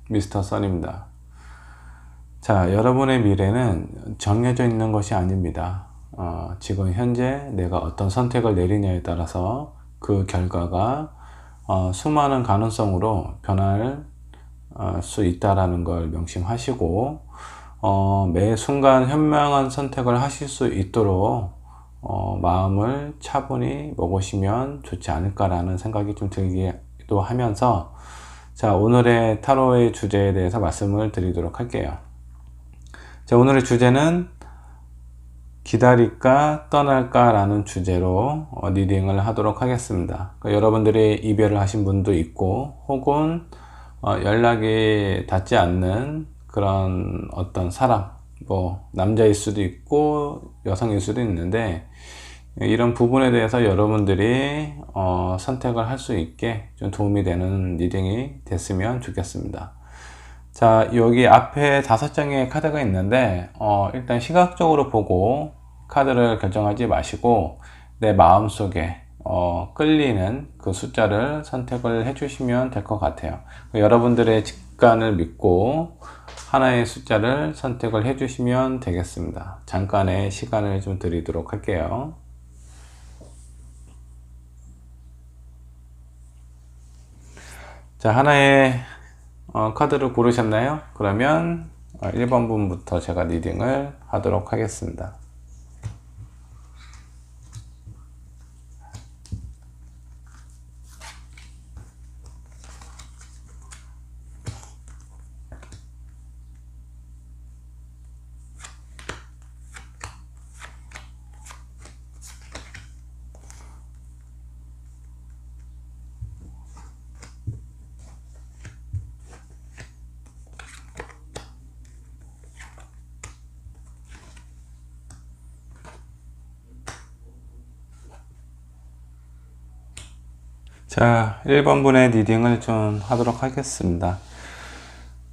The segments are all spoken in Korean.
미스터 선입니다. 자, 여러분의 미래는 정해져 있는 것이 아닙니다. 지금 현재 내가 어떤 선택을 내리냐에 따라서 그 결과가 수많은 가능성으로 변할 수 있다라는 걸 명심하시고 매 순간 현명한 선택을 하실 수 있도록 마음을 차분히 먹으시면 좋지 않을까라는 생각이 좀 들기도 하면서, 자, 오늘의 타로의 주제에 대해서 말씀을 드리도록 할게요. 자, 오늘의 주제는 기다릴까 떠날까 라는 주제로 리딩을 하도록 하겠습니다. 그러니까 여러분들이 이별을 하신 분도 있고, 혹은 연락이 닿지 않는 그런 어떤 사람, 뭐 남자일 수도 있고 여성일 수도 있는데, 이런 부분에 대해서 여러분들이 선택을 할 수 있게 좀 도움이 되는 리딩이 됐으면 좋겠습니다. 자, 여기 앞에 5장의 카드가 있는데 일단 시각적으로 보고 카드를 결정하지 마시고 내 마음속에 끌리는 그 숫자를 선택을 해 주시면 될 것 같아요. 여러분들의 직관을 믿고 하나의 숫자를 선택을 해 주시면 되겠습니다. 잠깐의 시간을 좀 드리도록 할게요. 자, 하나의 카드를 고르셨나요? 그러면 1번 분부터 제가 리딩을 하도록 하겠습니다. 자, 1번 분의 리딩을 좀 하도록 하겠습니다.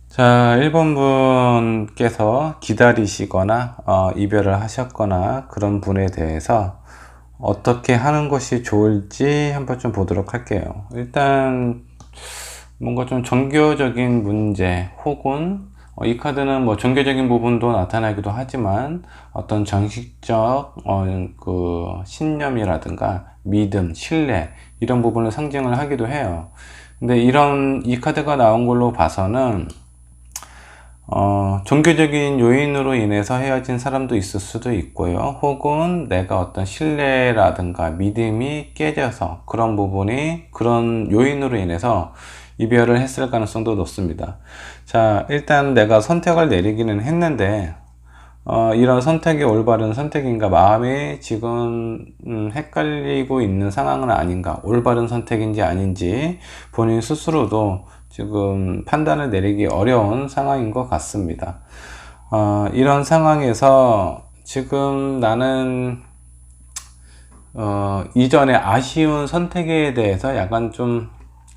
자, 1번 분께서 기다리시거나 이별을 하셨거나 그런 분에 대해서 어떻게 하는 것이 좋을지 한번 좀 보도록 할게요. 일단 뭔가 좀 종교적인 문제, 혹은 이 카드는 뭐 종교적인 부분도 나타나기도 하지만 어떤 정식적 그 신념이라든가 믿음, 신뢰 이런 부분을 상징을 하기도 해요. 근데 이 카드가 나온 걸로 봐서는 종교적인 요인으로 인해서 헤어진 사람도 있을 수도 있고요. 혹은 내가 어떤 신뢰라든가 믿음이 깨져서 그런 부분이 그런 요인으로 인해서 이별을 했을 가능성도 높습니다. 자, 일단 내가 선택을 내리기는 했는데 이런 선택이 올바른 선택인가, 마음이 지금 헷갈리고 있는 상황은 아닌가, 올바른 선택인지 아닌지 본인 스스로도 지금 판단을 내리기 어려운 상황인 것 같습니다. 이런 상황에서 지금 나는 이전에 아쉬운 선택에 대해서 약간 좀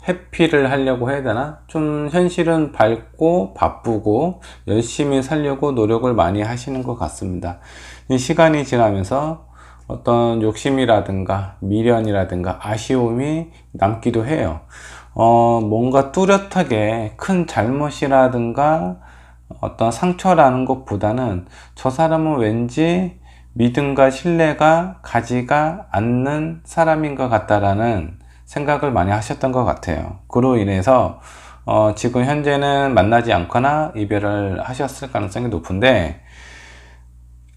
회피를 하려고 해야 되나? 좀 현실은 밝고 바쁘고 열심히 살려고 노력을 많이 하시는 것 같습니다. 이 시간이 지나면서 어떤 욕심이라든가 미련이라든가 아쉬움이 남기도 해요. 뭔가 뚜렷하게 큰 잘못이라든가 어떤 상처라는 것보다는 저 사람은 왠지 믿음과 신뢰가 가지가 않는 사람인 것 같다라는 생각을 많이 하셨던 것 같아요. 그로 인해서 지금 현재는 만나지 않거나 이별을 하셨을 가능성이 높은데,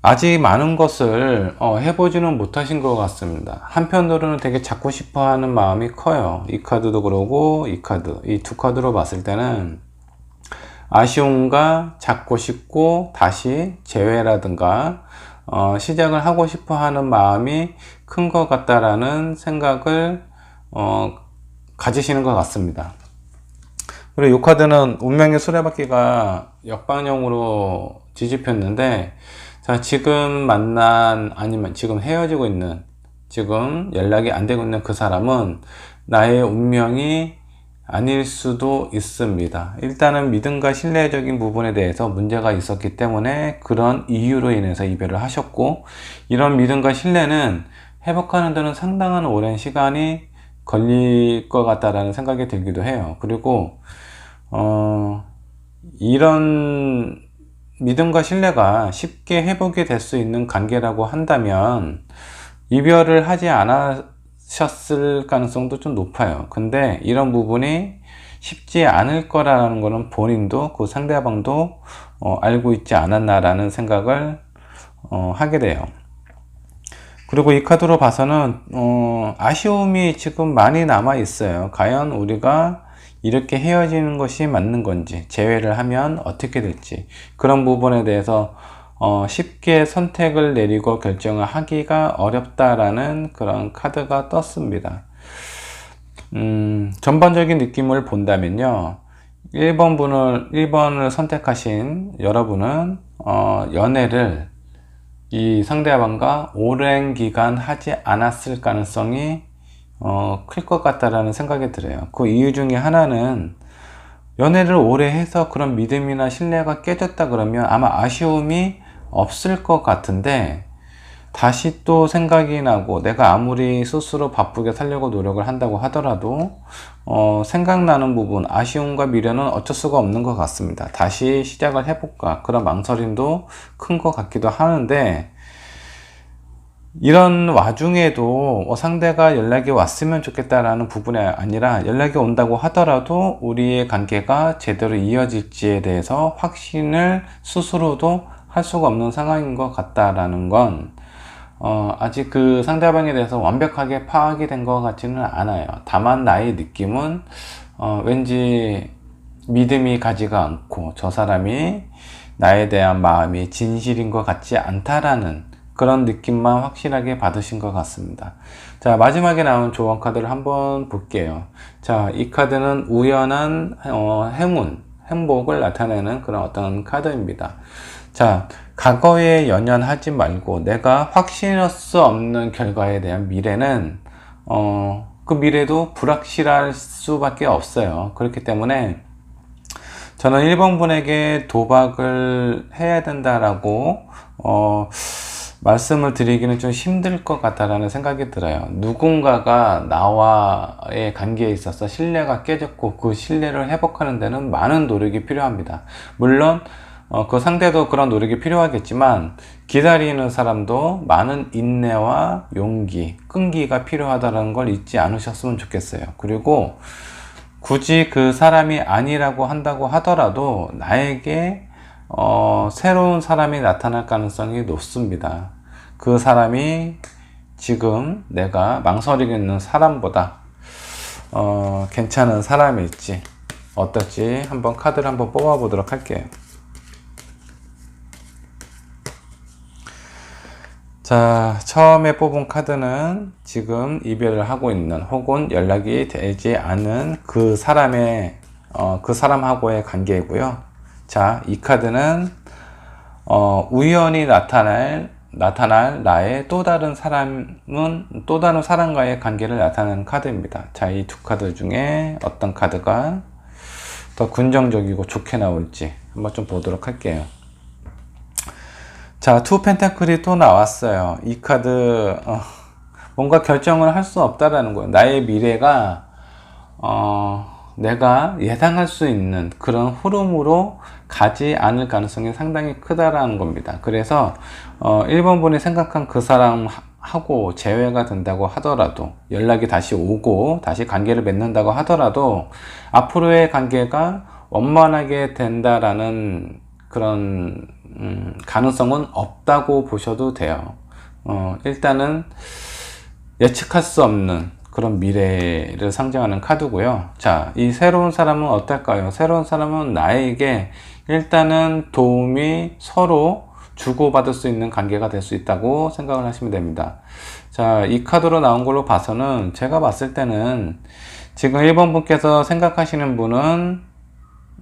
아직 많은 것을 해보지는 못하신 것 같습니다. 한편으로는 되게 잡고 싶어 하는 마음이 커요. 이 카드도 그러고 이 카드, 이 두 카드로 봤을 때는 아쉬움과 잡고 싶고 다시 재회라든가 시작을 하고 싶어 하는 마음이 큰 것 같다라는 생각을 가지시는 것 같습니다. 그리고 이 카드는 운명의 수레바퀴가 역방향으로 뒤집혔는데, 자, 지금 만난, 아니면 지금 헤어지고 있는, 지금 연락이 안 되고 있는 그 사람은 나의 운명이 아닐 수도 있습니다. 일단은 믿음과 신뢰적인 부분에 대해서 문제가 있었기 때문에 그런 이유로 인해서 이별을 하셨고, 이런 믿음과 신뢰는 회복하는 데는 상당한 오랜 시간이 걸릴 것 같다라는 생각이 들기도 해요. 그리고 이런 믿음과 신뢰가 쉽게 회복이 될 수 있는 관계라고 한다면 이별을 하지 않으셨을 가능성도 좀 높아요. 근데 이런 부분이 쉽지 않을 거라는 거는 본인도 그 상대방도 알고 있지 않았나라는 생각을 하게 돼요. 그리고 이 카드로 봐서는 아쉬움이 지금 많이 남아 있어요. 과연 우리가 이렇게 헤어지는 것이 맞는 건지, 재회를 하면 어떻게 될지, 그런 부분에 대해서 쉽게 선택을 내리고 결정을 하기가 어렵다라는 그런 카드가 떴습니다. 전반적인 느낌을 본다면요, 1번을 선택하신 여러분은 연애를 이 상대방과 오랜 기간 하지 않았을 가능성이 클 것 같다라는 생각이 들어요. 그 이유 중에 하나는, 연애를 오래 해서 그런 믿음이나 신뢰가 깨졌다 그러면 아마 아쉬움이 없을 것 같은데, 다시 또 생각이 나고 내가 아무리 스스로 바쁘게 살려고 노력을 한다고 하더라도 생각나는 부분, 아쉬움과 미련은 어쩔 수가 없는 것 같습니다. 다시 시작을 해볼까, 그런 망설임도 큰 것 같기도 하는데, 이런 와중에도 상대가 연락이 왔으면 좋겠다라는 부분이 아니라, 연락이 온다고 하더라도 우리의 관계가 제대로 이어질지에 대해서 확신을 스스로도 할 수가 없는 상황인 것 같다라는 건, 아직 그 상대방에 대해서 완벽하게 파악이 된 것 같지는 않아요. 다만 나의 느낌은 왠지 믿음이 가지가 않고 저 사람이 나에 대한 마음이 진실인 것 같지 않다라는 그런 느낌만 확실하게 받으신 것 같습니다. 자, 마지막에 나온 조언 카드를 한번 볼게요. 자, 이 카드는 우연한 행복을 나타내는 그런 어떤 카드입니다. 자, 과거에 연연하지 말고 내가 확신할 수 없는 결과에 대한 미래는 그 미래도 불확실할 수밖에 없어요. 그렇기 때문에 저는 1번 분에게 도박을 해야 된다라고 말씀을 드리기는 좀 힘들 것 같다라는 생각이 들어요. 누군가가 나와의 관계에 있어서 신뢰가 깨졌고 그 신뢰를 회복하는 데는 많은 노력이 필요합니다. 물론 그 상대도 그런 노력이 필요하겠지만, 기다리는 사람도 많은 인내와 용기, 끈기가 필요하다는 걸 잊지 않으셨으면 좋겠어요. 그리고 굳이 그 사람이 아니라고 한다고 하더라도 나에게 새로운 사람이 나타날 가능성이 높습니다. 그 사람이 지금 내가 망설이고 있는 사람보다 괜찮은 사람일지 어떨지 한번 카드를 한번 뽑아 보도록 할게요. 자, 처음에 뽑은 카드는 지금 이별을 하고 있는, 혹은 연락이 되지 않은 그 사람하고의 관계이고요. 자, 이 카드는 우연히 나타날 나의 또 다른 사람과의 관계를 나타내는 카드입니다. 자, 이 두 카드 중에 어떤 카드가 더 긍정적이고 좋게 나올지 한번 좀 보도록 할게요. 자, 투 펜타클이 또 나왔어요. 이 카드 뭔가 결정을 할 수 없다라는 거예요. 나의 미래가 내가 예상할 수 있는 그런 흐름으로 가지 않을 가능성이 상당히 크다라는 겁니다. 그래서 1번 분이 생각한 그 사람하고 재회가 된다고 하더라도, 연락이 다시 오고 다시 관계를 맺는다고 하더라도 앞으로의 관계가 원만하게 된다라는 그런 가능성은 없다고 보셔도 돼요. 일단은 예측할 수 없는 그런 미래를 상징하는 카드고요. 자, 이 새로운 사람은 어떨까요? 새로운 사람은 나에게 일단은 도움이 서로 주고받을 수 있는 관계가 될 수 있다고 생각을 하시면 됩니다. 자, 이 카드로 나온 걸로 봐서는, 제가 봤을 때는 지금 1번 분께서 생각하시는 분은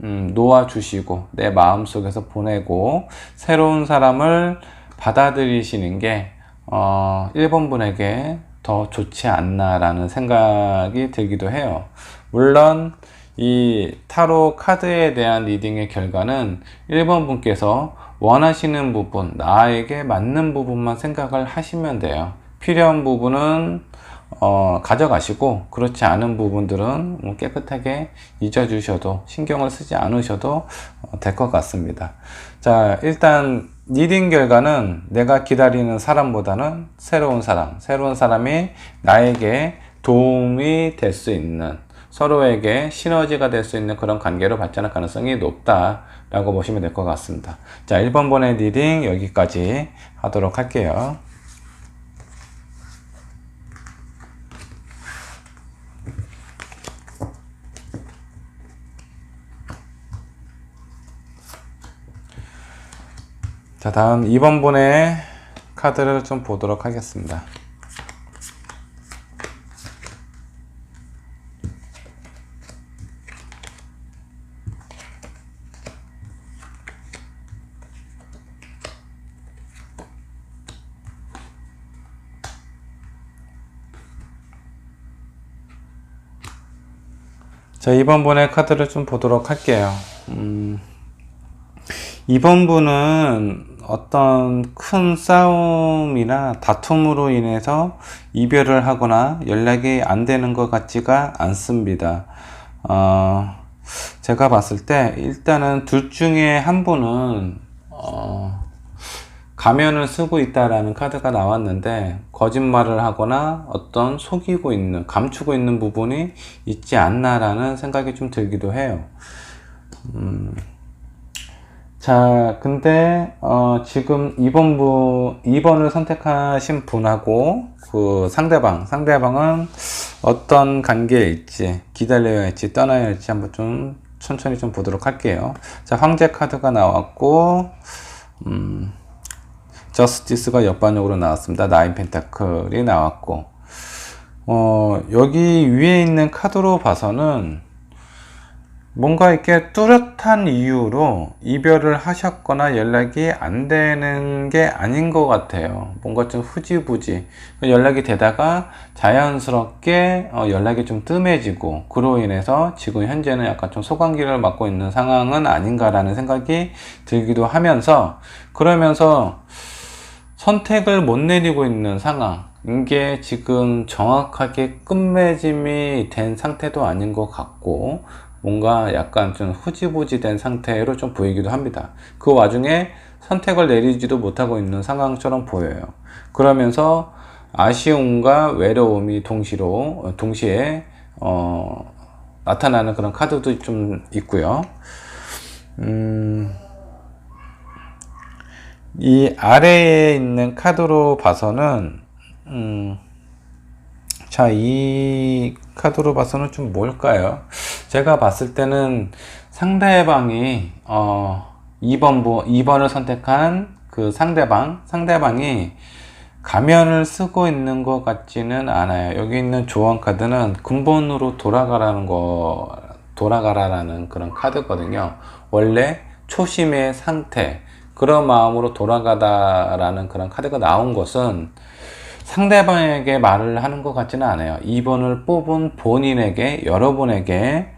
놓아주시고 내 마음속에서 보내고 새로운 사람을 받아들이시는 게 1번 분에게 더 좋지 않나라는 생각이 들기도 해요. 물론 이 타로 카드에 대한 리딩의 결과는 1번 분께서 원하시는 부분, 나에게 맞는 부분만 생각을 하시면 돼요. 필요한 부분은 가져가시고, 그렇지 않은 부분들은 뭐 깨끗하게 잊어주셔도, 신경을 쓰지 않으셔도 될 것 같습니다. 자, 일단 리딩 결과는 내가 기다리는 사람보다는 새로운 사람이 나에게 도움이 될 수 있는, 서로에게 시너지가 될 수 있는 그런 관계로 발전할 가능성이 높다라고 보시면 될 것 같습니다. 자, 1번 번의 리딩 여기까지 하도록 할게요. 자, 다음 2번 번의 카드를 좀 보도록 하겠습니다. 자, 2번 분의 카드를 좀 보도록 할게요. 2번 분은 어떤 큰 싸움이나 다툼으로 인해서 이별을 하거나 연락이 안 되는 것 같지가 않습니다. 제가 봤을 때 일단은 둘 중에 한 분은 가면을 쓰고 있다라는 카드가 나왔는데, 거짓말을 하거나 어떤 속이고 있는, 감추고 있는 부분이 있지 않나라는 생각이 좀 들기도 해요. 자, 근데 지금 2번을 선택하신 분하고 그 상대방은 어떤 관계일지, 기다려야 할지 떠나야 할지 한번 좀 천천히 좀 보도록 할게요. 자, 황제 카드가 나왔고, 저스티스가 옆반역으로 나왔습니다. 나인 펜타클이 나왔고, 여기 위에 있는 카드로 봐서는 뭔가 이렇게 뚜렷한 이유로 이별을 하셨거나 연락이 안 되는 게 아닌 것 같아요. 뭔가 좀 흐지부지 연락이 되다가 자연스럽게 연락이 좀 뜸해지고, 그로 인해서 지금 현재는 약간 좀 소강기를 맞고 있는 상황은 아닌가라는 생각이 들기도 하면서, 그러면서 선택을 못 내리고 있는 상황, 이게 지금 정확하게 끝맺음이 된 상태도 아닌 것 같고, 뭔가 약간 좀 흐지부지 된 상태로 좀 보이기도 합니다. 그 와중에 선택을 내리지도 못하고 있는 상황처럼 보여요. 그러면서 아쉬움과 외로움이 동시에 나타나는 그런 카드도 좀 있고요. 이 아래에 있는 카드로 봐서는 자, 이 카드로 봐서는 좀 뭘까요? 제가 봤을 때는 상대방이 2번을 선택한 그 상대방이 가면을 쓰고 있는 것 같지는 않아요. 여기 있는 조언 카드는 근본으로 돌아가라라는 그런 카드거든요. 원래 초심의 상태, 그런 마음으로 돌아가다라는 그런 카드가 나온 것은 상대방에게 말을 하는 것 같지는 않아요. 2번을 뽑은 본인에게, 여러분에게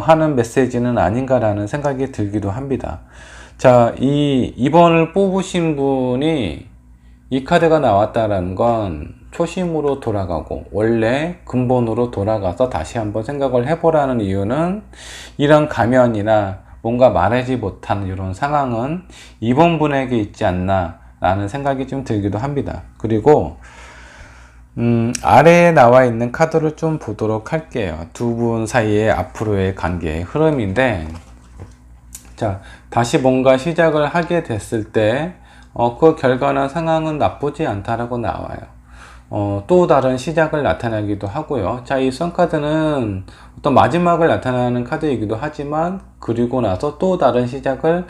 하는 메시지는 아닌가라는 생각이 들기도 합니다. 자, 이 2번을 뽑으신 분이 이 카드가 나왔다라는 건 초심으로 돌아가고 원래 근본으로 돌아가서 다시 한번 생각을 해보라는 이유는, 이런 가면이나 뭔가 말하지 못한 이런 상황은 2번 분에게 있지 않나 라는 생각이 좀 들기도 합니다. 그리고 아래에 나와 있는 카드를 좀 보도록 할게요. 두 분 사이의 앞으로의 관계의 흐름인데, 자, 다시 뭔가 시작을 하게 됐을 때 그 결과나 상황은 나쁘지 않다라고 나와요. 또 다른 시작을 나타내기도 하고요. 자, 이 선카드는 어떤 마지막을 나타내는 카드이기도 하지만, 그리고 나서 또 다른 시작을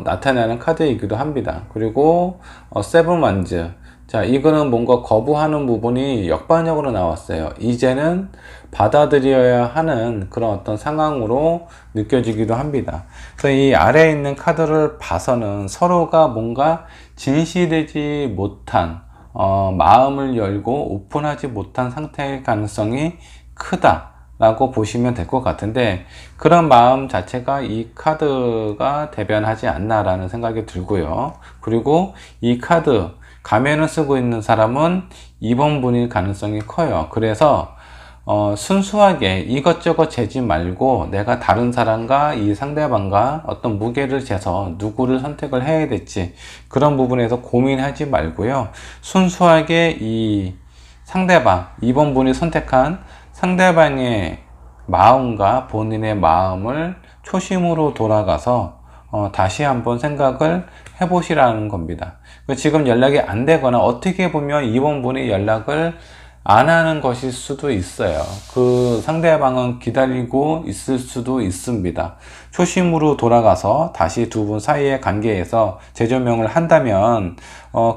나타내는 카드이기도 합니다. 그리고 세븐 완즈, 자, 이거는 뭔가 거부하는 부분이 역반역으로 나왔어요. 이제는 받아들여야 하는 그런 어떤 상황으로 느껴지기도 합니다. 그래서 이 아래에 있는 카드를 봐서는 서로가 뭔가 진실되지 못한, 마음을 열고 오픈하지 못한 상태일 가능성이 크다 라고 보시면 될 것 같은데, 그런 마음 자체가 이 카드가 대변하지 않나 라는 생각이 들고요. 그리고 이 카드, 가면을 쓰고 있는 사람은 2번 분일 가능성이 커요. 그래서 순수하게 이것저것 재지 말고 내가 다른 사람과 이 상대방과 어떤 무게를 재서 누구를 선택을 해야 될지 그런 부분에서 고민하지 말고요. 순수하게 이 상대방, 2번 분이 선택한 상대방의 마음과 본인의 마음을 초심으로 돌아가서 다시 한번 생각을 해보시라는 겁니다. 지금 연락이 안 되거나 어떻게 보면 2번 분이 연락을 안 하는 것일 수도 있어요. 그 상대방은 기다리고 있을 수도 있습니다. 초심으로 돌아가서 다시 두 분 사이의 관계에서 재조명을 한다면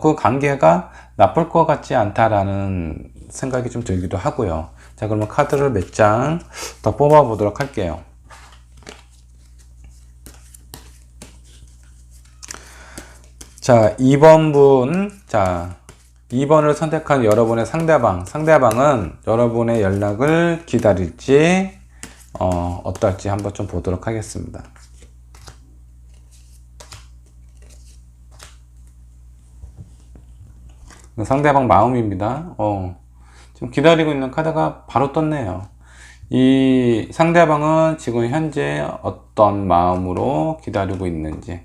그 관계가 나쁠 것 같지 않다라는 생각이 좀 들기도 하고요. 자, 그러면 카드를 몇 장 더 뽑아 보도록 할게요. 자, 2번 분. 자, 2번을 선택한 여러분의 상대방은 여러분의 연락을 기다릴지 어떨지 한번 좀 보도록 하겠습니다. 상대방 마음입니다. 지금 기다리고 있는 카드가 바로 떴네요. 이 상대방은 지금 현재 어떤 마음으로 기다리고 있는지.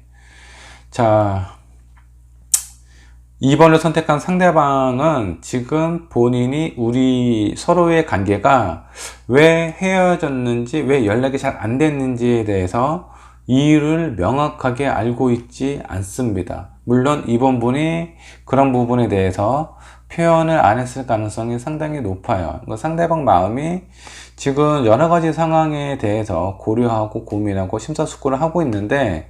자, 2번을 선택한 상대방은 지금 본인이 우리 서로의 관계가 왜 헤어졌는지, 왜 연락이 잘 안 됐는지에 대해서 이유를 명확하게 알고 있지 않습니다. 물론 2번 분이 그런 부분에 대해서 표현을 안 했을 가능성이 상당히 높아요. 상대방 마음이 지금 여러 가지 상황에 대해서 고려하고 고민하고 심사숙고를 하고 있는데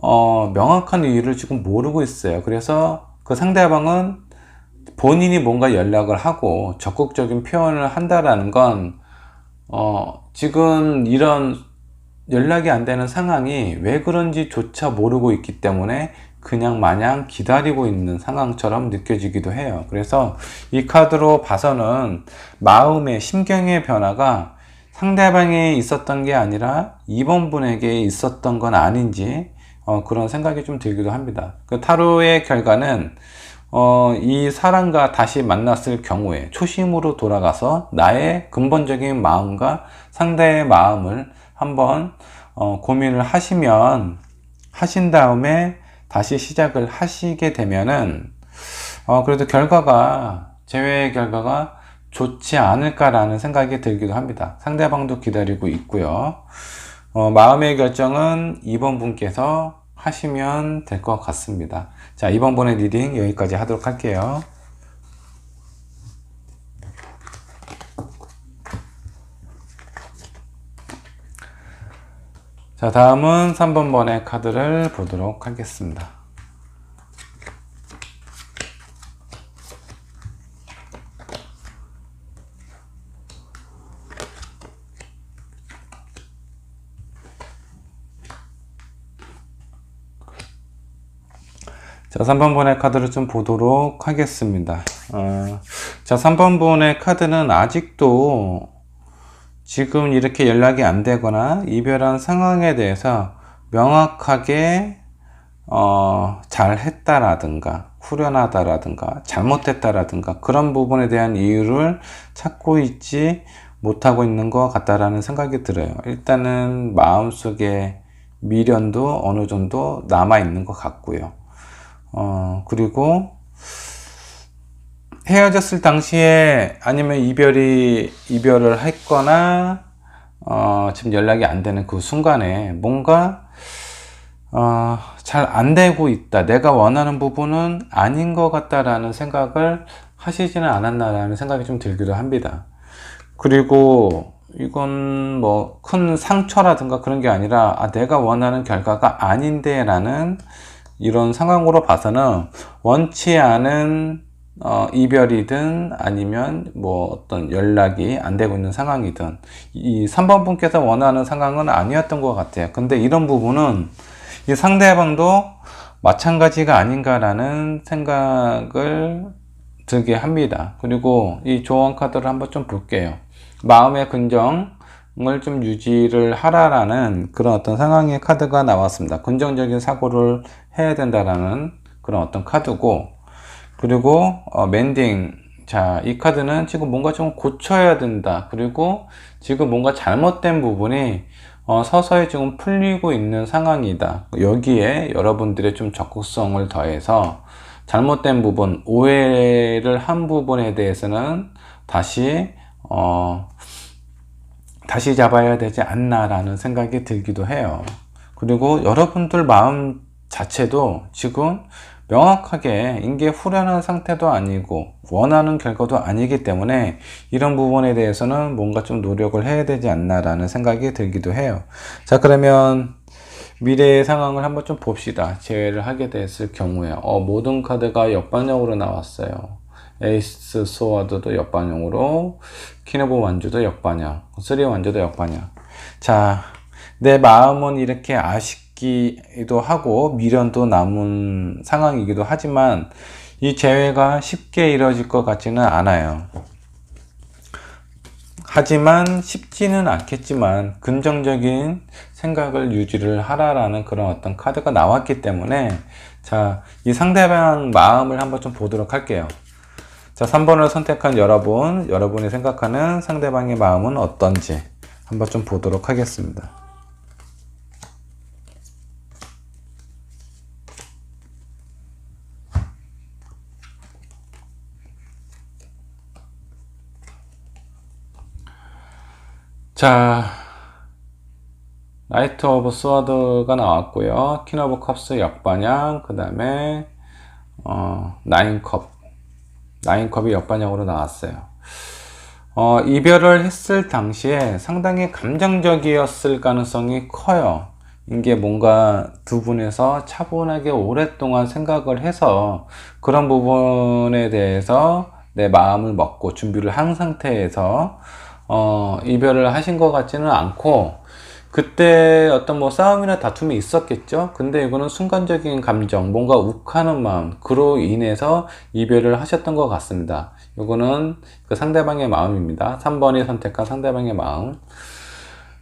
명확한 이유를 지금 모르고 있어요. 그래서 그 상대방은 본인이 뭔가 연락을 하고 적극적인 표현을 한다라는 건 지금 이런 연락이 안 되는 상황이 왜 그런지 조차 모르고 있기 때문에 그냥 마냥 기다리고 있는 상황처럼 느껴지기도 해요. 그래서 이 카드로 봐서는 마음의 심경의 변화가 상대방에 있었던 게 아니라 2번 분에게 있었던 건 아닌지 그런 생각이 좀 들기도 합니다. 그 타로의 결과는 이 사람과 다시 만났을 경우에 초심으로 돌아가서 나의 근본적인 마음과 상대의 마음을 한번 고민을 하신 다음에 다시 시작을 하시게 되면은 그래도 제외의 결과가 좋지 않을까라는 생각이 들기도 합니다. 상대방도 기다리고 있고요. 마음의 결정은 2번 분께서 하시면 될 것 같습니다. 자, 2번 분의 리딩 여기까지 하도록 할게요. 자, 다음은 3번 번의 카드를 보도록 하겠습니다. 자, 3번 번의 카드를 좀 보도록 하겠습니다. 자, 3번 번의 카드는 아직도 지금 이렇게 연락이 안 되거나 이별한 상황에 대해서 명확하게 잘했다라든가 후련하다라든가 잘못했다라든가 그런 부분에 대한 이유를 찾고 있지 못하고 있는 것 같다라는 생각이 들어요. 일단은 마음속에 미련도 어느 정도 남아 있는 것 같고요. 그리고 헤어졌을 당시에 아니면 이별을 했거나 지금 연락이 안 되는 그 순간에 뭔가 잘 안 되고 있다, 내가 원하는 부분은 아닌 것 같다라는 생각을 하시지는 않았나라는 생각이 좀 들기도 합니다. 그리고 이건 뭐 큰 상처라든가 그런 게 아니라 내가 원하는 결과가 아닌데 라는 이런 상황으로 봐서는 원치 않은 이별이든 아니면 뭐 어떤 연락이 안 되고 있는 상황이든 이 3번 분께서 원하는 상황은 아니었던 것 같아요. 근데 이런 부분은 이 상대방도 마찬가지가 아닌가라는 생각을 들게 합니다. 그리고 이 조언 카드를 한번 좀 볼게요. 마음의 긍정을 좀 유지를 하라라는 그런 어떤 상황의 카드가 나왔습니다. 긍정적인 사고를 해야 된다라는 그런 어떤 카드고, 그리고 멘딩. 자, 이 카드는 지금 뭔가 좀 고쳐야 된다. 그리고 지금 뭔가 잘못된 부분이 서서히 지금 풀리고 있는 상황이다. 여기에 여러분들의 좀 적극성을 더해서 잘못된 부분, 오해를 한 부분에 대해서는 다시 잡아야 되지 않나라는 생각이 들기도 해요. 그리고 여러분들 마음 자체도 지금 명확하게 이게 후련한 상태도 아니고 원하는 결과도 아니기 때문에 이런 부분에 대해서는 뭔가 좀 노력을 해야 되지 않나라는 생각이 들기도 해요. 자, 그러면 미래의 상황을 한번 좀 봅시다. 재회를 하게 됐을 경우에 모든 카드가 역반영으로 나왔어요. 에이스 소와드도 역반영으로, 퀸 오브 완주도 역반영, 3 완주도 역반영. 자, 내 마음은 이렇게 아쉽기도 하고 미련도 남은 상황이기도 하지만 이 재회가 쉽게 이루어질 것 같지는 않아요. 하지만 쉽지는 않겠지만 긍정적인 생각을 유지를 하라라는 그런 어떤 카드가 나왔기 때문에, 자, 이 상대방 마음을 한번 좀 보도록 할게요. 자, 3번을 선택한 여러분이 생각하는 상대방의 마음은 어떤지 한번 좀 보도록 하겠습니다. 자, 나이트 오브 스워드가 나왔고요. 퀸 오브 컵스 역반영, 그 다음에 나인컵이 역반영으로 나왔어요. 이별을 했을 당시에 상당히 감정적이었을 가능성이 커요. 이게 뭔가 두 분에서 차분하게 오랫동안 생각을 해서 그런 부분에 대해서 내 마음을 먹고 준비를 한 상태에서 이별을 하신 것 같지는 않고, 그때 어떤 뭐 싸움이나 다툼이 있었겠죠. 근데 이거는 순간적인 감정, 뭔가 욱하는 마음, 그로 인해서 이별을 하셨던 것 같습니다. 이거는 그 상대방의 마음입니다. 3번이 선택한 상대방의 마음.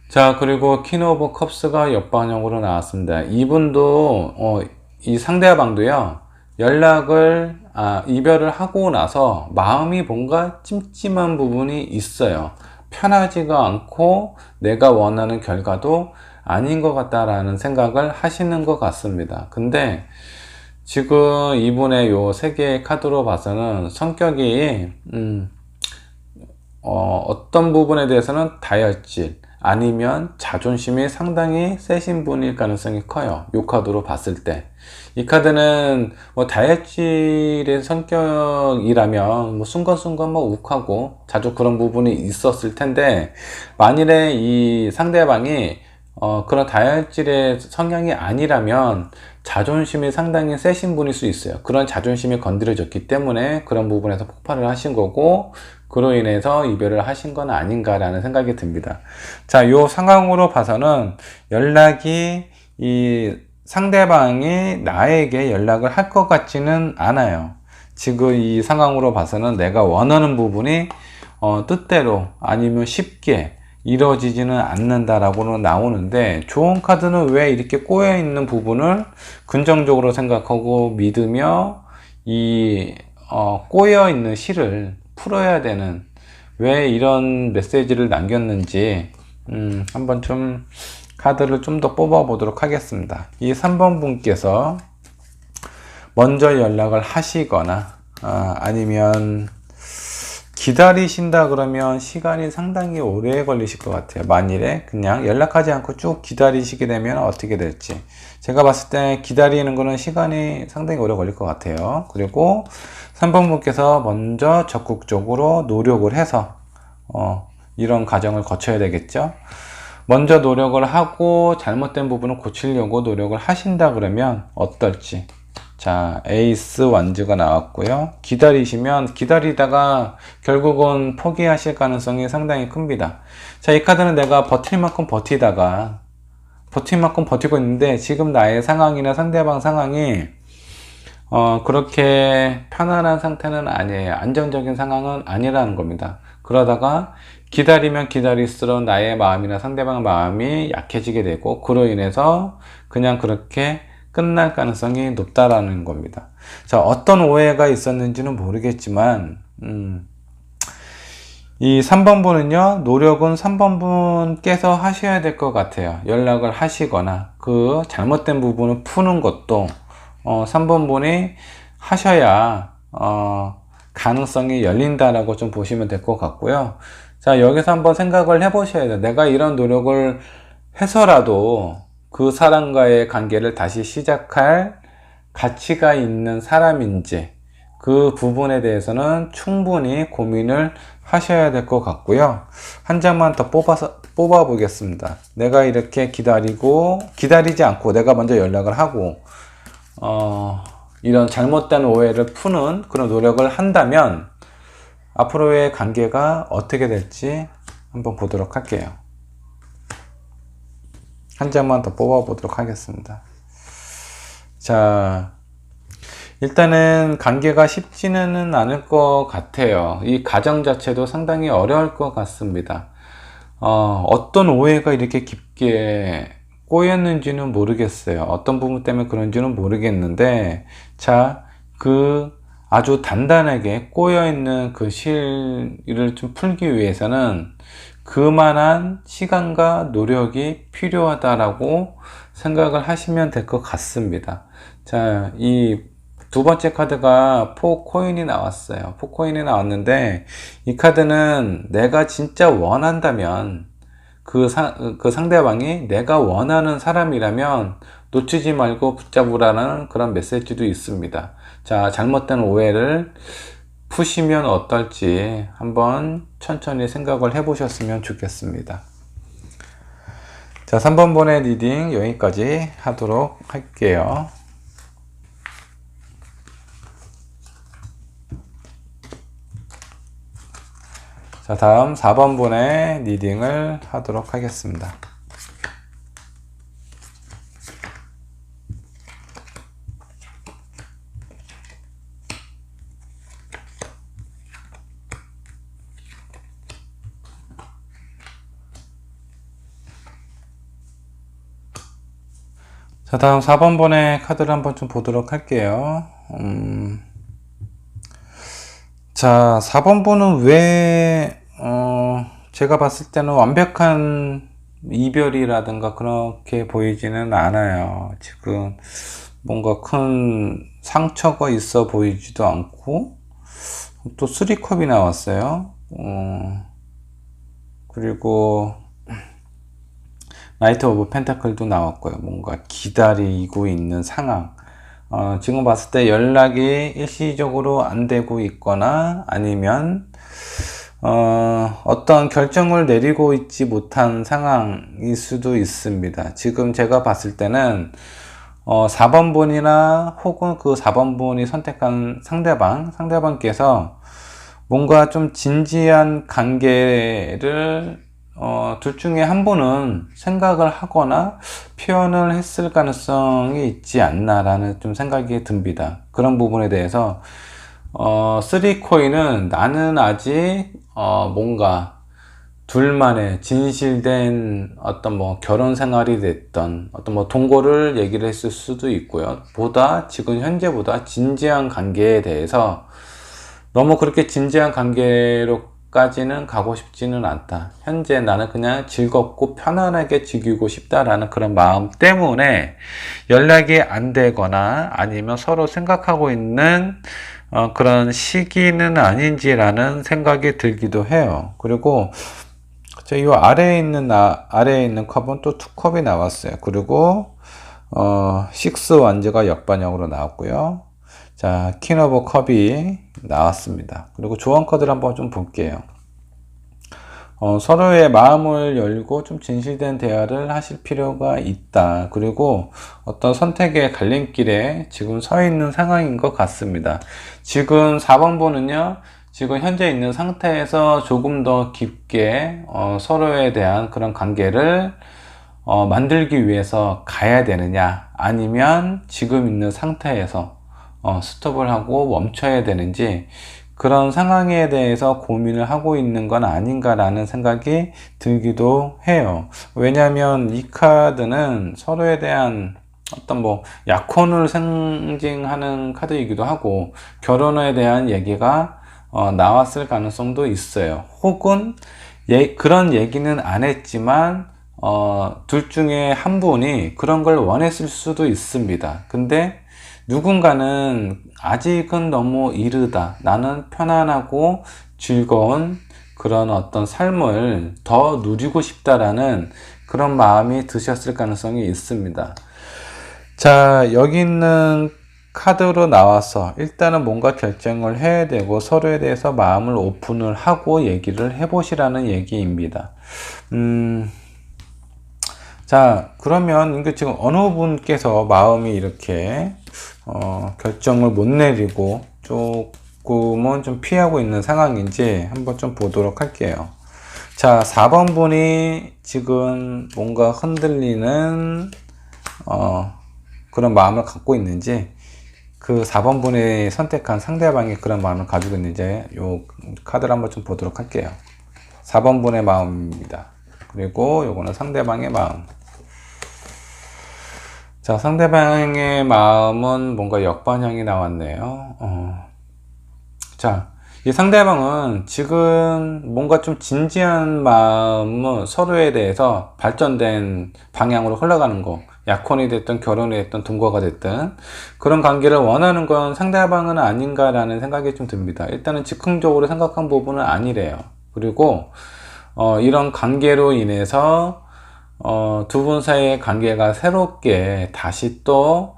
자, 그리고 퀸 오브 컵스가 역반영으로 나왔습니다. 이분도 이 상대방도요, 이별을 하고 나서 마음이 뭔가 찜찜한 부분이 있어요. 편하지가 않고 내가 원하는 결과도 아닌 것 같다라는 생각을 하시는 것 같습니다. 근데 지금 이분의 요 세 개의 카드로 봐서는 성격이 어떤 부분에 대해서는 다혈질 아니면 자존심이 상당히 세신 분일 가능성이 커요. 이 카드로 봤을 때. 이 카드는 뭐 다혈질의 성격이라면 뭐 순간순간 뭐 욱하고 자주 그런 부분이 있었을 텐데, 만일에 이 상대방이 그런 다혈질의 성향이 아니라면 자존심이 상당히 세신 분일 수 있어요. 그런 자존심이 건드려졌기 때문에 그런 부분에서 폭발을 하신 거고, 그로 인해서 이별을 하신 건 아닌가라는 생각이 듭니다. 자, 요 상황으로 봐서는 이 상대방이 나에게 연락을 할 것 같지는 않아요. 지금 이 상황으로 봐서는 내가 원하는 부분이 뜻대로 아니면 쉽게 이루어지지는 않는다라고는 나오는데, 좋은 카드는 왜 이렇게 꼬여 있는 부분을 긍정적으로 생각하고 믿으며 이 꼬여 있는 실을 풀어야 되는, 왜 이런 메시지를 남겼는지 한번 좀 카드를 좀 더 뽑아 보도록 하겠습니다. 이 3번 분께서 먼저 연락을 하시거나 아니면 기다리신다 그러면 시간이 상당히 오래 걸리실 것 같아요. 만일에 그냥 연락하지 않고 쭉 기다리시게 되면 어떻게 될지, 제가 봤을 때 기다리는 거는 시간이 상당히 오래 걸릴 것 같아요. 그리고 3번 분께서 먼저 적극적으로 노력을 해서 이런 과정을 거쳐야 되겠죠. 먼저 노력을 하고 잘못된 부분을 고치려고 노력을 하신다 그러면 어떨지. 자, 에이스 완주가 나왔고요. 기다리다가 결국은 포기하실 가능성이 상당히 큽니다. 자, 이 카드는 내가 버틸 만큼 버티고 있는데 지금 나의 상황이나 상대방 상황이 그렇게 편안한 상태는 아니에요. 안정적인 상황은 아니라는 겁니다. 그러다가 기다리면 기다릴수록 나의 마음이나 상대방 마음이 약해지게 되고, 그로 인해서 그냥 그렇게 끝날 가능성이 높다라는 겁니다. 자, 어떤 오해가 있었는지는 모르겠지만 이 3번 분은요, 노력은 3번 분께서 하셔야 될 것 같아요. 연락을 하시거나 그 잘못된 부분을 푸는 것도 3번 분이 하셔야 가능성이 열린다라고 좀 보시면 될 것 같고요. 자, 여기서 한번 생각을 해 보셔야 돼요. 내가 이런 노력을 해서라도 그 사람과의 관계를 다시 시작할 가치가 있는 사람인지, 그 부분에 대해서는 충분히 고민을 하셔야 될 것 같고요. 한 장만 더 뽑아 보겠습니다. 내가 이렇게 기다리지 않고 내가 먼저 연락을 하고 이런 잘못된 오해를 푸는 그런 노력을 한다면 앞으로의 관계가 어떻게 될지 한번 보도록 할게요. 한 장만 더 뽑아 보도록 하겠습니다. 자, 일단은 관계가 쉽지는 않을 것 같아요. 이 가정 자체도 상당히 어려울 것 같습니다. 어떤 오해가 이렇게 깊게 꼬였는지는 모르겠어요. 어떤 부분 때문에 그런지는 모르겠는데, 자, 그 아주 단단하게 꼬여있는 그 실을 좀 풀기 위해서는 그만한 시간과 노력이 필요하다라고 생각을 하시면 될 것 같습니다. 자, 이 두 번째 카드가 4코인이 나왔어요. 4코인이 나왔는데, 이 카드는 내가 진짜 원한다면, 그 상대방이 내가 원하는 사람이라면 놓치지 말고 붙잡으라는 그런 메시지도 있습니다. 자, 잘못된 오해를 푸시면 어떨지 한번 천천히 생각을 해 보셨으면 좋겠습니다. 자, 3번 번의 리딩 여기까지 하도록 할게요. 자, 다음 4번 분의 리딩을 하도록 하겠습니다. 자, 다음 4번 분의 카드를 한번 좀 보도록 할게요. 자, 4번 분은 왜, 제가 봤을 때는 완벽한 이별이라든가 그렇게 보이지는 않아요. 지금 뭔가 큰 상처가 있어 보이지도 않고, 또 3컵이 나왔어요. 그리고, 나이트 오브 펜타클도 나왔고요. 뭔가 기다리고 있는 상황. 지금 봤을 때 연락이 일시적으로 안 되고 있거나 아니면 어떤 결정을 내리고 있지 못한 상황일 수도 있습니다. 지금 제가 봤을 때는 4번 분이나 혹은 그 4번 분이 선택한 상대방께서 뭔가 좀 진지한 관계를 둘 중에 한 분은 생각을 하거나 표현을 했을 가능성이 있지 않나라는 좀 생각이 듭니다. 그런 부분에 대해서 3코인은 나는 아직 뭔가 둘만의 진실된 어떤 뭐 결혼 생활이 됐던 어떤 뭐 동거를 얘기를 했을 수도 있고요. 지금 현재보다 진지한 관계에 대해서 너무 그렇게 진지한 관계로까지는 가고 싶지는 않다. 현재 나는 그냥 즐겁고 편안하게 즐기고 싶다라는 그런 마음 때문에 연락이 안 되거나 아니면 서로 생각하고 있는 그런 시기는 아닌지라는 생각이 들기도 해요. 그리고 이 아래에 있는 컵은 또 2컵이 나왔어요. 그리고 6 완즈가 역반영으로 나왔고요. 자, 퀸 오브 컵이 나왔습니다. 그리고 조언 카드를 한번 좀 볼게요. 서로의 마음을 열고 좀 진실된 대화를 하실 필요가 있다. 그리고 어떤 선택의 갈림길에 지금 서 있는 상황인 것 같습니다. 지금 4번 번은요, 지금 현재 있는 상태에서 조금 더 깊게 서로에 대한 그런 관계를 만들기 위해서 가야 되느냐, 아니면 지금 있는 상태에서 스톱을 하고 멈춰야 되는지, 그런 상황에 대해서 고민을 하고 있는 건 아닌가라는 생각이 들기도 해요. 왜냐하면 이 카드는 서로에 대한 어떤 뭐 약혼을 상징하는 카드이기도 하고 결혼에 대한 얘기가 나왔을 가능성도 있어요. 혹은 그런 얘기는 안 했지만 둘 중에 한 분이 그런 걸 원했을 수도 있습니다. 근데 누군가는 아직은 너무 이르다. 나는 편안하고 즐거운 그런 어떤 삶을 더 누리고 싶다라는 그런 마음이 드셨을 가능성이 있습니다. 자, 여기 있는 카드로 나와서 일단은 뭔가 결정을 해야 되고 서로에 대해서 마음을 오픈을 하고 얘기를 해보시라는 얘기입니다. 자, 그러면 이게 지금 어느 분께서 마음이 이렇게 결정을 못 내리고 조금은 좀 피하고 있는 상황인지 한번 좀 보도록 할게요. 자, 4번 분이 지금 뭔가 흔들리는 그런 마음을 갖고 있는지, 그 4번 분이 선택한 상대방이 그런 마음을 가지고 있는지 요 카드를 한번 좀 보도록 할게요. 4번 분의 마음입니다. 그리고 요거는 상대방의 마음. 자, 상대방의 마음은 뭔가 역반향이 나왔네요. 자, 이 상대방은 지금 뭔가 좀 진지한 마음은 서로에 대해서 발전된 방향으로 흘러가는 거, 약혼이 됐든 결혼이 됐든 동거가 됐든 그런 관계를 원하는 건 상대방은 아닌가라는 생각이 좀 듭니다. 일단은 즉흥적으로 생각한 부분은 아니래요. 그리고 이런 관계로 인해서 두 분 사이의 관계가 새롭게 다시 또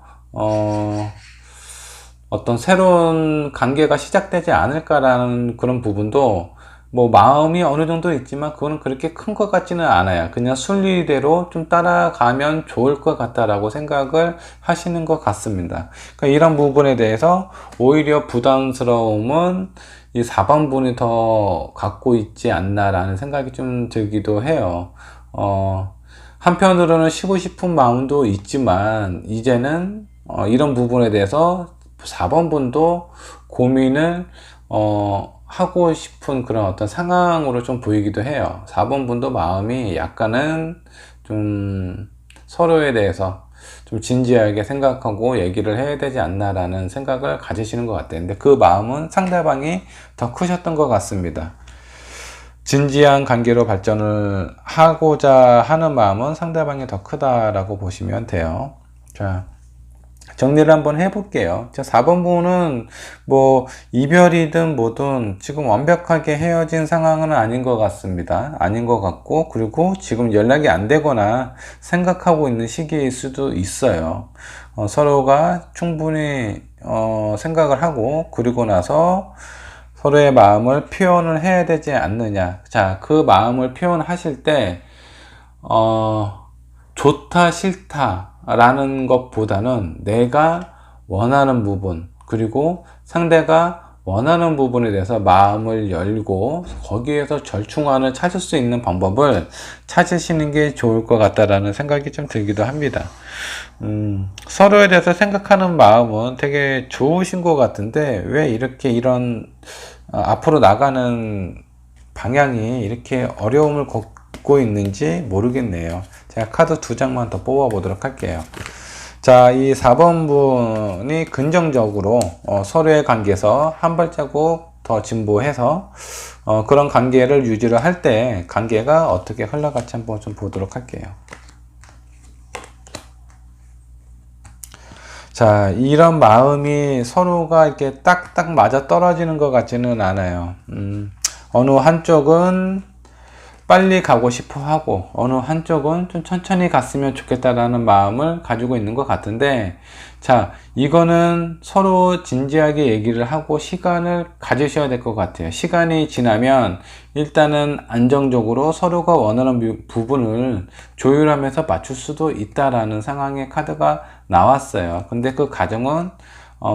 어떤 새로운 관계가 시작되지 않을까라는 그런 부분도 뭐 마음이 어느 정도 있지만 그거는 그렇게 큰 것 같지는 않아요. 그냥 순리대로 좀 따라가면 좋을 것 같다라고 생각을 하시는 것 같습니다. 그러니까 이런 부분에 대해서 오히려 부담스러움은 이 4번 분이 더 갖고 있지 않나라는 생각이 좀 들기도 해요. 한편으로는 쉬고 싶은 마음도 있지만 이제는 이런 부분에 대해서 4번 분도 고민을 하고 싶은 그런 어떤 상황으로 좀 보이기도 해요. 4번 분도 마음이 약간은 좀 서로에 대해서 좀 진지하게 생각하고 얘기를 해야 되지 않나라는 생각을 가지시는 것 같아요. 근데 그 마음은 상대방이 더 크셨던 것 같습니다. 진지한 관계로 발전을 하고자 하는 마음은 상대방이 더 크다라고 보시면 돼요. 자, 정리를 한번 해볼게요. 자, 4번 분은 뭐 이별이든 뭐든 지금 완벽하게 헤어진 상황은 아닌 것 같습니다. 아닌 것 같고, 그리고 지금 연락이 안 되거나 생각하고 있는 시기일 수도 있어요. 서로가 충분히 생각을 하고 그리고 나서 서로의 마음을 표현을 해야 되지 않느냐. 자, 그 마음을 표현하실 때 좋다 싫다 라는 것보다는 내가 원하는 부분, 그리고 상대가 원하는 부분에 대해서 마음을 열고 거기에서 절충안을 찾을 수 있는 방법을 찾으시는 게 좋을 것 같다라는 생각이 좀 들기도 합니다. 서로에 대해서 생각하는 마음은 되게 좋으신 것 같은데 왜 이렇게 이런 앞으로 나가는 방향이 이렇게 어려움을 겪고 있는지 모르겠네요. 제가 카드 2장만 더 뽑아 보도록 할게요. 자, 이 4번 분이 긍정적으로 서로의 관계에서 한 발자국 더 진보해서 그런 관계를 유지를 할 때 관계가 어떻게 흘러갈지 한번 좀 보도록 할게요. 자, 이런 마음이 서로가 이렇게 딱딱 맞아 떨어지는 것 같지는 않아요. 어느 한쪽은 빨리 가고 싶어 하고 어느 한쪽은 좀 천천히 갔으면 좋겠다라는 마음을 가지고 있는 것 같은데, 자, 이거는 서로 진지하게 얘기를 하고 시간을 가지셔야 될 것 같아요. 시간이 지나면 일단은 안정적으로 서로가 원하는 부분을 조율하면서 맞출 수도 있다라는 상황의 카드가 나왔어요. 근데 그 과정은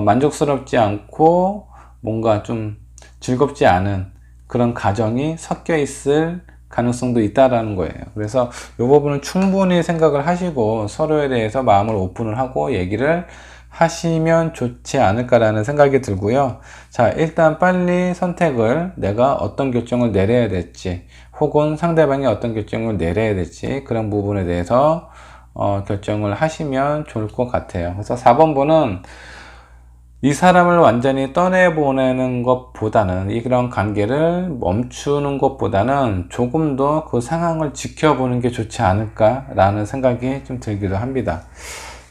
만족스럽지 않고 뭔가 좀 즐겁지 않은 그런 과정이 섞여 있을 가능성도 있다라는 거예요. 그래서 이 부분은 충분히 생각을 하시고 서로에 대해서 마음을 오픈을 하고 얘기를 하시면 좋지 않을까라는 생각이 들고요. 자, 일단 빨리 선택을, 내가 어떤 결정을 내려야 될지 혹은 상대방이 어떤 결정을 내려야 될지 그런 부분에 대해서 결정을 하시면 좋을 것 같아요. 그래서 4번 분은 이 사람을 완전히 떠내보내는 것보다는, 이런 관계를 멈추는 것보다는 조금 더 그 상황을 지켜보는 게 좋지 않을까라는 생각이 좀 들기도 합니다.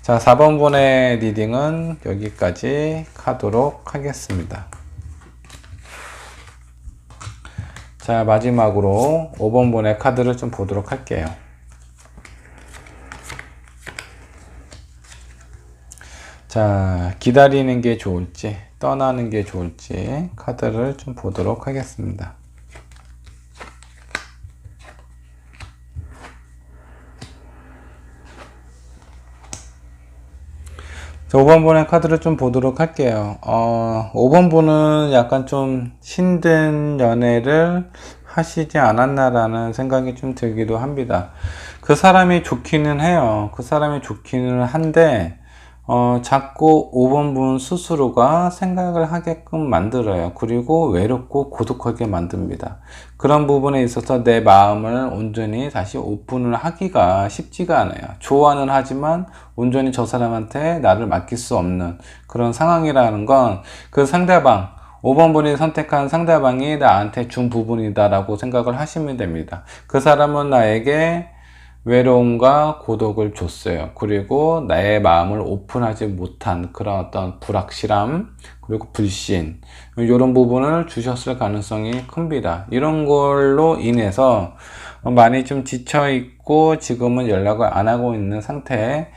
자, 4번 분의 리딩은 여기까지 하도록 하겠습니다. 자, 마지막으로 5번 분의 카드를 좀 보도록 할게요. 자, 기다리는 게 좋을지 떠나는 게 좋을지 카드를 좀 보도록 하겠습니다. 자, 5번 분의 카드를 좀 보도록 할게요. 5번 분은 약간 좀 힘든 연애를 하시지 않았나라는 생각이 좀 들기도 합니다. 그 사람이 좋기는 해요. 그 사람이 좋기는 한데 자꾸 5번 분 스스로가 생각을 하게끔 만들어요. 그리고 외롭고 고독하게 만듭니다. 그런 부분에 있어서 내 마음을 온전히 다시 오픈을 하기가 쉽지가 않아요. 좋아는 하지만 온전히 저 사람한테 나를 맡길 수 없는 그런 상황이라는 건 그 상대방, 5번 분이 선택한 상대방이 나한테 준 부분이다라고 생각을 하시면 됩니다. 그 사람은 나에게 외로움과 고독을 줬어요. 그리고 나의 마음을 오픈하지 못한 그런 어떤 불확실함, 그리고 불신, 이런 부분을 주셨을 가능성이 큽니다. 이런 걸로 인해서 많이 좀 지쳐있고 지금은 연락을 안 하고 있는 상태에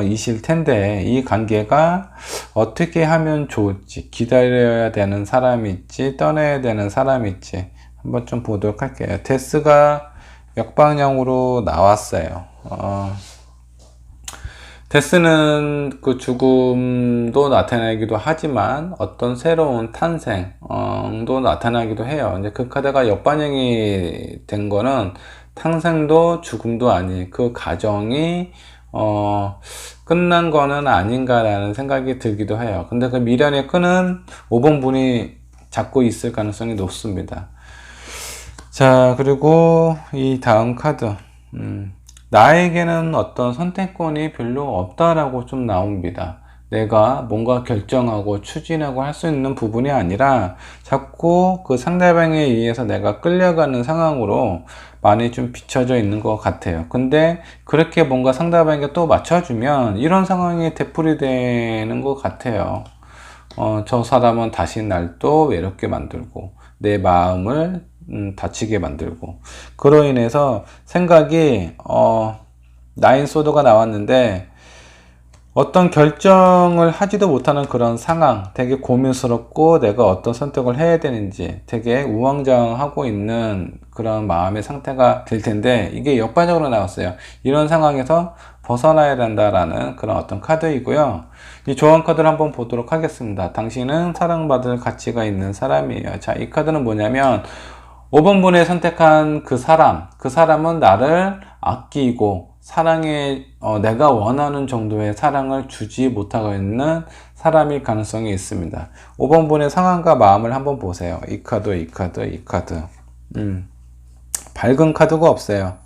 이실 텐데, 이 관계가 어떻게 하면 좋을지, 기다려야 되는 사람일지 떠나야 되는 사람일지 한번 좀 보도록 할게요. 데스가 역방향으로 나왔어요. 데스는 그 죽음도 나타나기도 하지만 어떤 새로운 탄생도 나타나기도 해요. 이제 그 카드가 역반영이 된 거는 탄생도 죽음도 아닌 그 과정이 끝난 거는 아닌가라는 생각이 들기도 해요. 근데 그 미련의 끈은 5번 분이 잡고 있을 가능성이 높습니다. 자, 그리고 이 다음 카드, 나에게는 어떤 선택권이 별로 없다라고 좀 나옵니다. 내가 뭔가 결정하고 추진하고 할 수 있는 부분이 아니라 자꾸 그 상대방에 의해서 내가 끌려가는 상황으로 많이 좀 비춰져 있는 것 같아요. 근데 그렇게 뭔가 상대방에게 또 맞춰주면 이런 상황이 되풀이되는 것 같아요. 저 사람은 다시 날 또 외롭게 만들고 내 마음을 다치게 만들고, 그로 인해서 생각이 나인 소드가 나왔는데 어떤 결정을 하지도 못하는 그런 상황, 되게 고민스럽고 내가 어떤 선택을 해야 되는지 되게 우왕좌왕하고 있는 그런 마음의 상태가 될 텐데, 이게 역반적으로 나왔어요. 이런 상황에서 벗어나야 된다라는 그런 어떤 카드이고요. 이 조언 카드를 한번 보도록 하겠습니다. 당신은 사랑받을 가치가 있는 사람이에요. 자, 이 카드는 뭐냐면 5번 분이 선택한 그 사람은 나를 아끼고 사랑에 내가 원하는 정도의 사랑을 주지 못하고 있는 사람일 가능성이 있습니다. 5번 분의 상황과 마음을 한번 보세요. 이 카드, 이 카드, 이 카드. 밝은 카드가 없어요.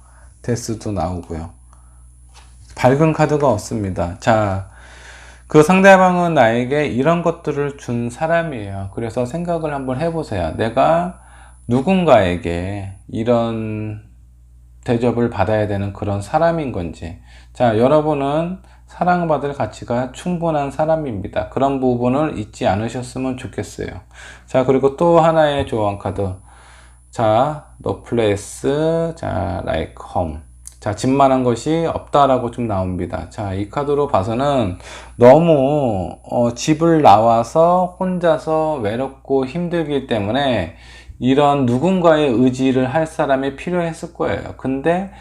데스도 나오고요. 밝은 카드가 없습니다. 자, 그 상대방은 나에게 이런 것들을 준 사람이에요. 그래서 생각을 한번 해보세요. 내가 누군가에게 이런 대접을 받아야 되는 그런 사람인 건지. 자, 여러분은 사랑받을 가치가 충분한 사람입니다. 그런 부분을 잊지 않으셨으면 좋겠어요. 자, 그리고 또 하나의 조언 카드. 자, no place, 자, like home. 자, 집만한 것이 없다라고 좀 나옵니다. 자, 이 카드로 봐서는 너무 집을 나와서 혼자서 외롭고 힘들기 때문에 이런 누군가의 의지를 할 사람이 필요했을 거예요. 근데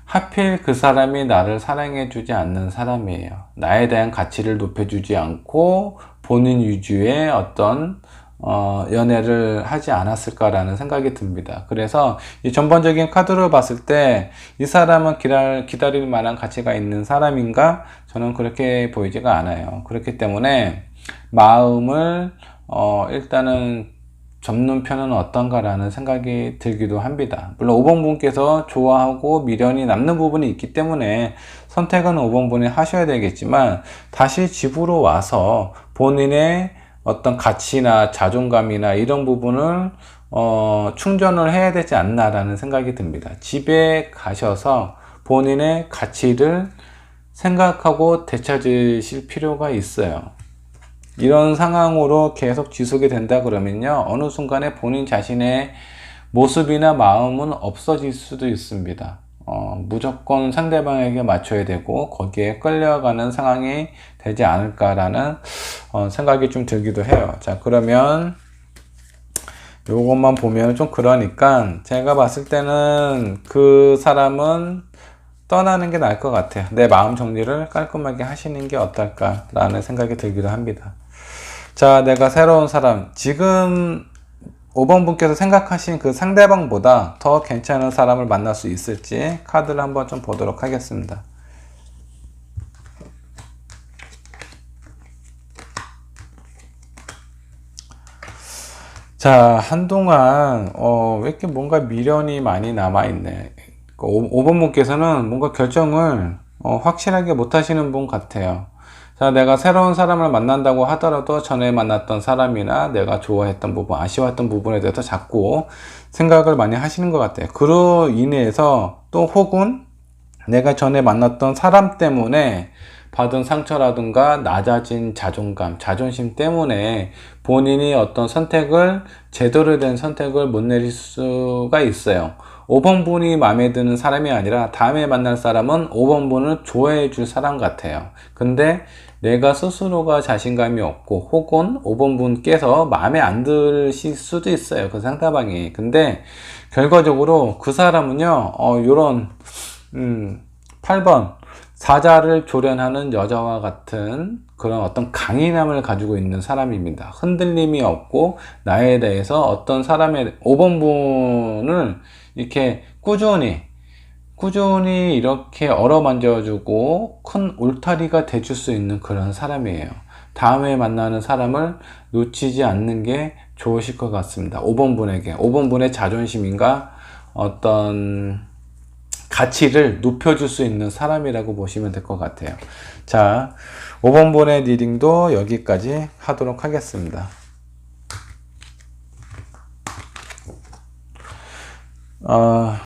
하필 그 사람이 나를 사랑해 주지 않는 사람이에요. 나에 대한 가치를 높여주지 않고 본인 위주의 어떤 연애를 하지 않았을까라는 생각이 듭니다. 그래서 이 전반적인 카드로 봤을 때 이 사람은 기다릴 만한 가치가 있는 사람인가? 저는 그렇게 보이지가 않아요. 그렇기 때문에 마음을 일단은 접는 편은 어떤가라는 생각이 들기도 합니다. 물론 5번 분께서 좋아하고 미련이 남는 부분이 있기 때문에 선택은 5번 분이 하셔야 되겠지만 다시 집으로 와서 본인의 어떤 가치나 자존감이나 이런 부분을 충전을 해야 되지 않나라는 생각이 듭니다. 집에 가셔서 본인의 가치를 생각하고 되찾으실 필요가 있어요. 이런 상황으로 계속 지속이 된다 그러면요, 어느 순간에 본인 자신의 모습이나 마음은 없어질 수도 있습니다. 무조건 상대방에게 맞춰야 되고 거기에 끌려가는 상황이 되지 않을까라는 생각이 좀 들기도 해요. 자, 그러면 요것만 보면 좀 그러니까 제가 봤을 때는 그 사람은 떠나는 게 나을 것 같아요. 내 마음 정리를 깔끔하게 하시는 게 어떨까라는 생각이 들기도 합니다. 자, 내가 새로운 사람, 지금 5번 분께서 생각하신 그 상대방보다 더 괜찮은 사람을 만날 수 있을지 카드를 한번 좀 보도록 하겠습니다. 자, 한동안 왜 이렇게 뭔가 미련이 많이 남아있네. 5번 분께서는 뭔가 결정을 확실하게 못 하시는 분 같아요. 자, 내가 새로운 사람을 만난다고 하더라도 전에 만났던 사람이나 내가 좋아했던 부분, 아쉬웠던 부분에 대해서 자꾸 생각을 많이 하시는 것 같아요. 그로 인해서 또 혹은 내가 전에 만났던 사람 때문에 받은 상처라든가 낮아진 자존감, 자존심 때문에 본인이 어떤 선택을, 제대로 된 선택을 못 내릴 수가 있어요. 5번 분이 마음에 드는 사람이 아니라 다음에 만날 사람은 5번 분을 좋아해 줄 사람 같아요. 근데 내가 스스로가 자신감이 없고 혹은 5번 분께서 마음에 안 드실 수도 있어요. 그 상대방이. 근데 결과적으로 그 사람은요, 요런 8번 사자를 조련하는 여자와 같은 그런 어떤 강인함을 가지고 있는 사람입니다. 흔들림이 없고 나에 대해서 어떤 사람의 5번 분을 이렇게 꾸준히 이렇게 어루만져주고 큰 울타리가 돼줄 수 있는 그런 사람이에요. 다음에 만나는 사람을 놓치지 않는 게 좋으실 것 같습니다. 5번 분에게 5번 분의 자존심인가 어떤 가치를 높여줄 수 있는 사람이라고 보시면 될 것 같아요. 자, 5번 분의 리딩도 여기까지 하도록 하겠습니다.